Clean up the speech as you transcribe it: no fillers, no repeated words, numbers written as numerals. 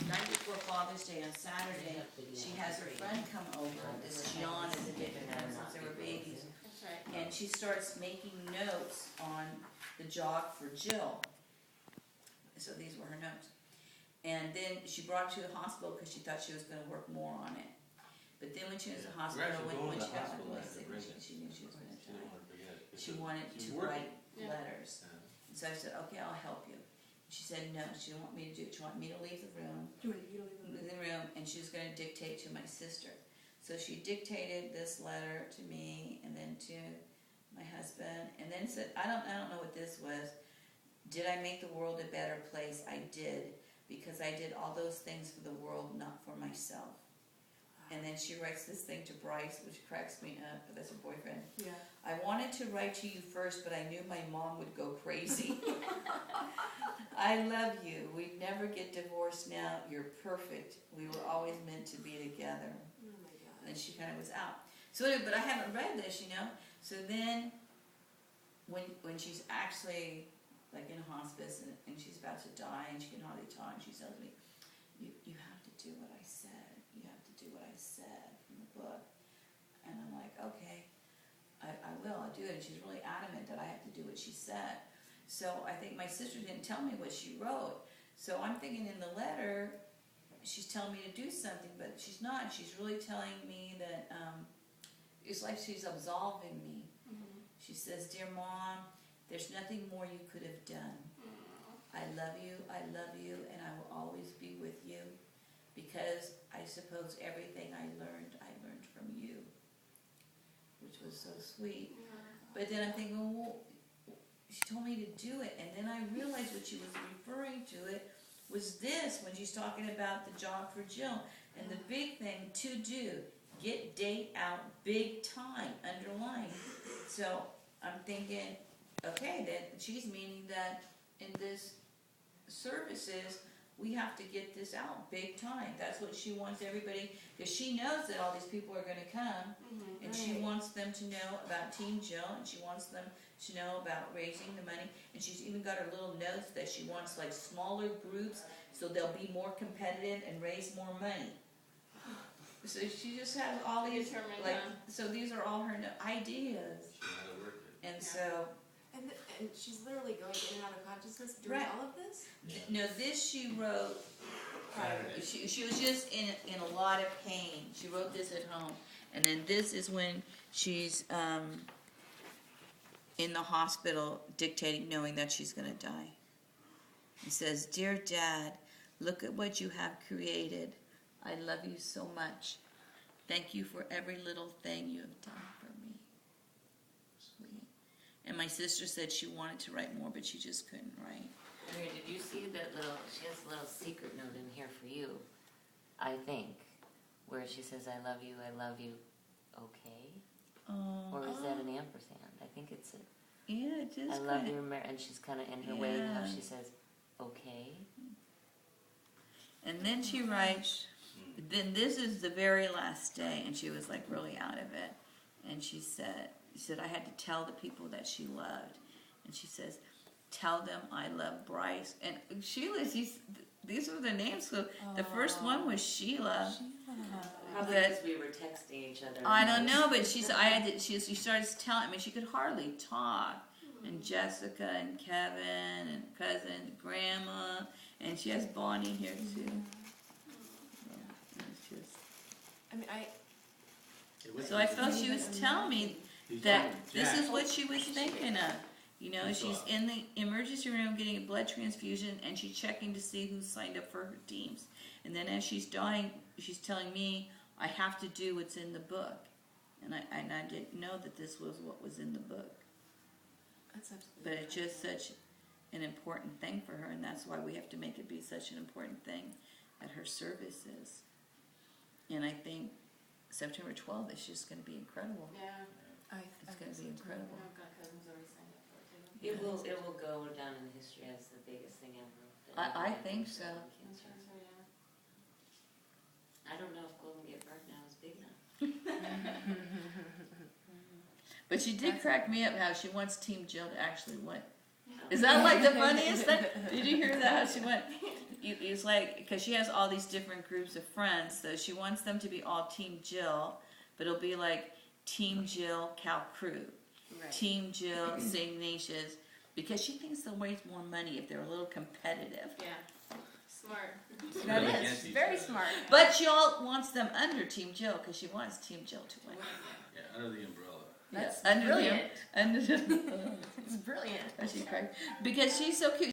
night before Father's Day on Saturday, she has her friend come over, this Gianna that they've been having since they were babies. That's right. And she starts making notes on the jog for Jill. So these were her notes. And then she brought her to the hospital because she thought she was gonna work more on it. But then when she was in the hospital, when she got really sick, she knew she was gonna die. She wanted to write letters. And so I said, okay, I'll help you. She said no, she didn't want me to do it. She wanted me to leave the room. And she was going to dictate to my sister. So she dictated this letter to me and then to my husband, and then said, I don't know what this was. Did I make the world a better place? I did, because I did all those things for the world, not for myself. And then she writes this thing to Bryce, which cracks me up, but that's her boyfriend. Yeah. I wanted to write to you first, but I knew my mom would go crazy. I love you. We never get divorced now. You're perfect. We were always meant to be together. Oh my God. And then she kind of was out. So anyway, but I haven't read this, So then, when she's actually like in hospice and she's about to die and she can hardly talk, she tells me, you have to do what I said. You have to do what I said from the book. And I'm like, okay, I will. I'll do it. And she's really adamant that I have to do what she said. So I think my sister didn't tell me what she wrote. So I'm thinking in the letter, she's telling me to do something, but she's not. She's really telling me that it's like she's absolving me. Mm-hmm. She says, dear Mom, there's nothing more you could have done. I love you, and I will always be with you, because I suppose everything I learned from you, which was so sweet. But then I'm thinking, well, she told me to do it, and then I realized what she was referring to it was this, when she's talking about the job for Jill, and the big thing to do, get date out big time, underlined. So I'm thinking, okay, then she's meaning that in this services, we have to get this out big time. That's what she wants everybody, because she knows that all these people are going to come, and she wants them to know about Team Jill, and she wants them to know about raising the money, and she's even got her little notes that she wants like smaller groups so they'll be more competitive and raise more money. So she just has all these, like, so these are all her ideas. And so... And she's literally going in and out of consciousness doing all of this? No, this she wrote prior. She was just in a lot of pain. She wrote this at home. And then this is when she's in the hospital dictating, knowing that she's going to die. It says, Dear Dad, look at what you have created. I love you so much. Thank you for every little thing you have done for me. Sweet. And my sister said she wanted to write more, but she just couldn't write. Mary, did you see that little, she has a little secret note in here for you, I think, where she says, I love you, okay? Or is that an ampersand? I think it's a, yeah, it is. I love you, Mary, and she's kind of in her way, how she says, okay? And then she writes, then this is the very last day, and she was like really out of it. And she said, I had to tell the people that she loved. And she says, tell them I love Bryce. And Sheila, these were the names. So the first one was Sheila. Probably because we were texting each other. I don't know, but she started telling me she could hardly talk. And Jessica and Kevin and cousin, grandma, and she has Bonnie here too. So I felt she was telling me that this is what she was thinking of. She's in the emergency room getting a blood transfusion, and she's checking to see who signed up for her teams. And then as she's dying, she's telling me, I have to do what's in the book. And I didn't know that this was what was in the book. That's absolutely But it's just such an important thing for her, and that's why we have to make it be such an important thing at her services. And I think September 12th is just going to be incredible. Yeah. It's going to be incredible. I've got cousins already signed up for it too. It will go down in history as the biggest thing ever. I think so. Cancer. So, yeah. I don't know if Golden Gate Park now is big enough. But she did crack me up how she wants Team Jill to actually win. Is that like the funniest thing? Did you hear that? How she went, it's like, because she has all these different groups of friends, so she wants them to be all Team Jill, but it'll be like Team Jill Cal Crew, Right. Team Jill St. Ignatius, because she thinks they'll raise more money if they're a little competitive. Yeah. Smart. That Really is can't teach Very that. smart. But she all wants them under Team Jill because she wants Team Jill to win. Yeah, under the umbrella. That's Yeah, under brilliant. The, under the, It's brilliant. she cried because she's so cute.